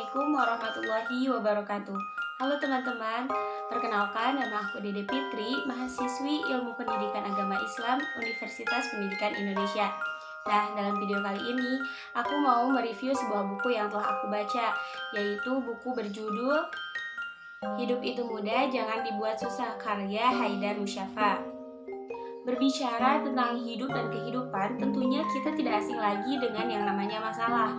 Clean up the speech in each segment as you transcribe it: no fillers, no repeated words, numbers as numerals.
Assalamualaikum warahmatullahi wabarakatuh. Halo teman-teman, perkenalkan nama aku Dede Fitri, mahasiswi Ilmu Pendidikan Agama Islam Universitas Pendidikan Indonesia. Nah, dalam video kali ini aku mau mereview sebuah buku yang telah aku baca, yaitu buku berjudul Hidup Itu Mudah, Jangan Dibuat Susah, karya Haidar Musyafa. Berbicara tentang hidup dan kehidupan, tentunya kita tidak asing lagi dengan yang namanya masalah.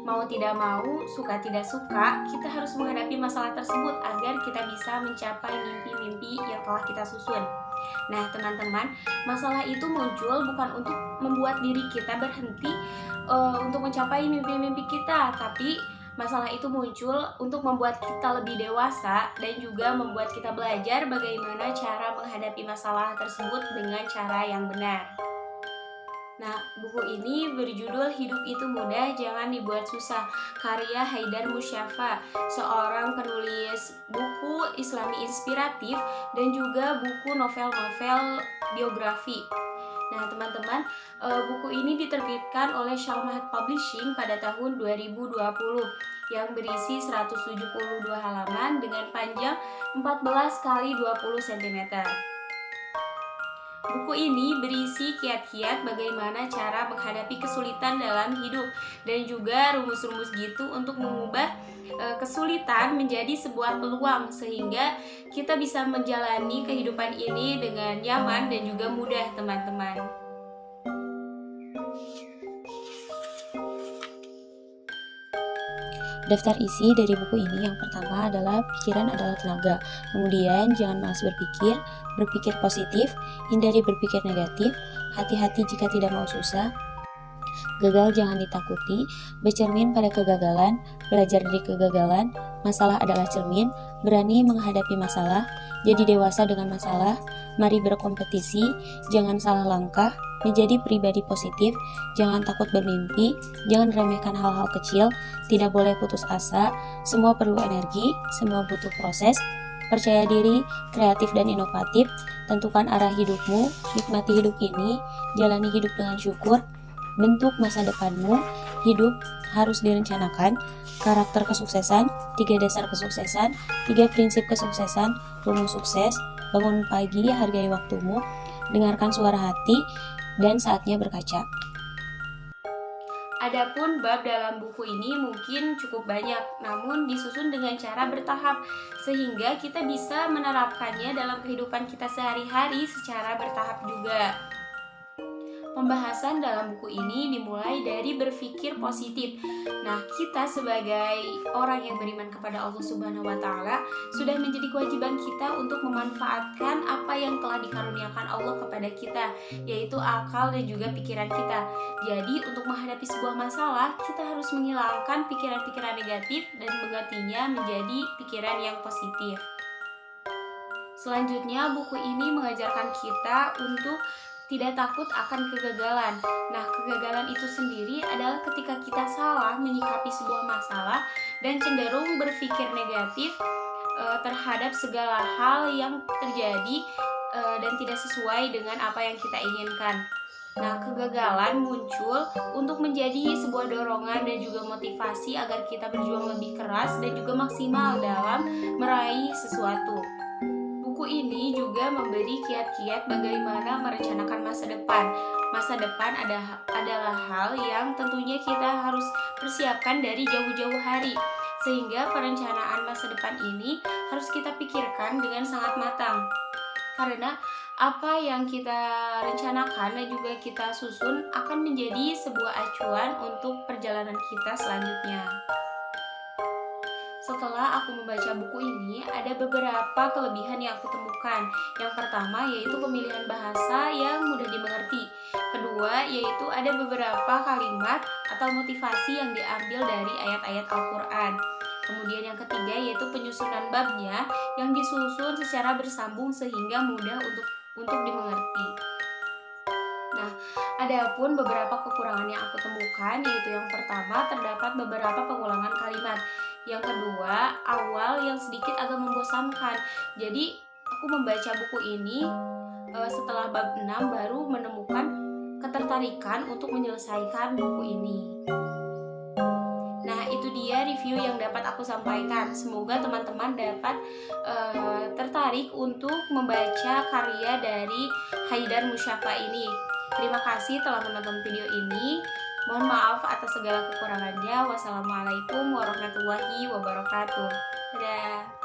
Mau tidak mau, suka tidak suka, kita harus menghadapi masalah tersebut agar kita bisa mencapai mimpi-mimpi yang telah kita susun. Nah, teman-teman, masalah itu muncul bukan untuk membuat diri kita berhenti untuk mencapai mimpi-mimpi kita, tapi masalah itu muncul untuk membuat kita lebih dewasa dan juga membuat kita belajar bagaimana cara menghadapi masalah tersebut dengan cara yang benar. Nah, buku ini berjudul Hidup Itu Mudah, Jangan Dibuat Susah, karya Haidar Musyafa, seorang penulis buku Islami inspiratif dan juga buku novel-novel biografi. Nah, teman-teman, buku ini diterbitkan oleh Shalmahat Publishing pada tahun 2020 yang berisi 172 halaman dengan panjang 14 kali 20 cm. Buku ini berisi kiat-kiat bagaimana cara menghadapi kesulitan dalam hidup dan juga rumus-rumus gitu untuk mengubah kesulitan menjadi sebuah peluang sehingga kita bisa menjalani kehidupan ini dengan nyaman dan juga mudah, teman-teman. Daftar isi dari buku ini yang pertama adalah pikiran adalah tenaga. Kemudian jangan malas berpikir positif, hindari berpikir negatif, hati-hati jika tidak mau susah, gagal jangan ditakuti, bercermin pada kegagalan, belajar dari kegagalan, masalah adalah cermin, berani menghadapi masalah, jadi dewasa dengan masalah, mari berkompetisi, jangan salah langkah, menjadi pribadi positif, jangan takut bermimpi, jangan remehkan hal-hal kecil, tidak boleh putus asa, semua perlu energi, semua butuh proses, percaya diri, kreatif dan inovatif, tentukan arah hidupmu, nikmati hidup ini, jalani hidup dengan syukur, bentuk masa depanmu, hidup harus direncanakan, karakter kesuksesan, 3 dasar kesuksesan, 3 prinsip kesuksesan, rumus sukses, bangun pagi, hargai waktumu, dengarkan suara hati, dan saatnya berkaca. Adapun bab dalam buku ini mungkin cukup banyak, namun disusun dengan cara bertahap sehingga kita bisa menerapkannya dalam kehidupan kita sehari-hari secara bertahap juga. Pembahasan dalam buku ini dimulai dari berpikir positif. Nah, kita sebagai orang yang beriman kepada Allah Subhanahu wa Ta'ala sudah menjadi kewajiban kita untuk memanfaatkan apa yang telah dikaruniakan Allah kepada kita, yaitu akal dan juga pikiran kita. Jadi, untuk menghadapi sebuah masalah, kita harus menghilangkan pikiran-pikiran negatif dan menggantinya menjadi pikiran yang positif. Selanjutnya, buku ini mengajarkan kita untuk tidak takut akan kegagalan. Nah, kegagalan itu sendiri adalah ketika kita salah menyikapi sebuah masalah dan cenderung berpikir negatif terhadap segala hal yang terjadi dan tidak sesuai dengan apa yang kita inginkan. Nah, kegagalan muncul untuk menjadi sebuah dorongan dan juga motivasi agar kita berjuang lebih keras dan juga maksimal dalam meraih sesuatu. Buku ini juga memberi kiat-kiat bagaimana merencanakan masa depan. Masa depan adalah hal yang tentunya kita harus persiapkan dari jauh-jauh hari. Sehingga perencanaan masa depan ini harus kita pikirkan dengan sangat matang. Karena apa yang kita rencanakan dan juga kita susun akan menjadi sebuah acuan untuk perjalanan kita selanjutnya. Setelah aku membaca buku ini, ada beberapa kelebihan yang aku temukan. Yang pertama yaitu pemilihan bahasa yang mudah dimengerti. Kedua yaitu ada beberapa kalimat atau motivasi yang diambil dari ayat-ayat Al-Quran. Kemudian yang ketiga yaitu penyusunan babnya yang disusun secara bersambung sehingga mudah untuk dimengerti. Nah, adapun beberapa kekurangan yang aku temukan yaitu yang pertama terdapat beberapa pengulangan kalimat. Yang kedua, awal yang sedikit agak membosankan. Jadi, aku membaca buku ini setelah bab 6 baru menemukan ketertarikan untuk menyelesaikan buku ini. Nah, itu dia review yang dapat aku sampaikan. Semoga teman-teman dapat tertarik untuk membaca karya dari Haidar Musyafa ini. Terima kasih telah menonton video ini. Mohon maaf atas segala kekurangannya. Wassalamualaikum warahmatullahi wabarakatuh. Dadah.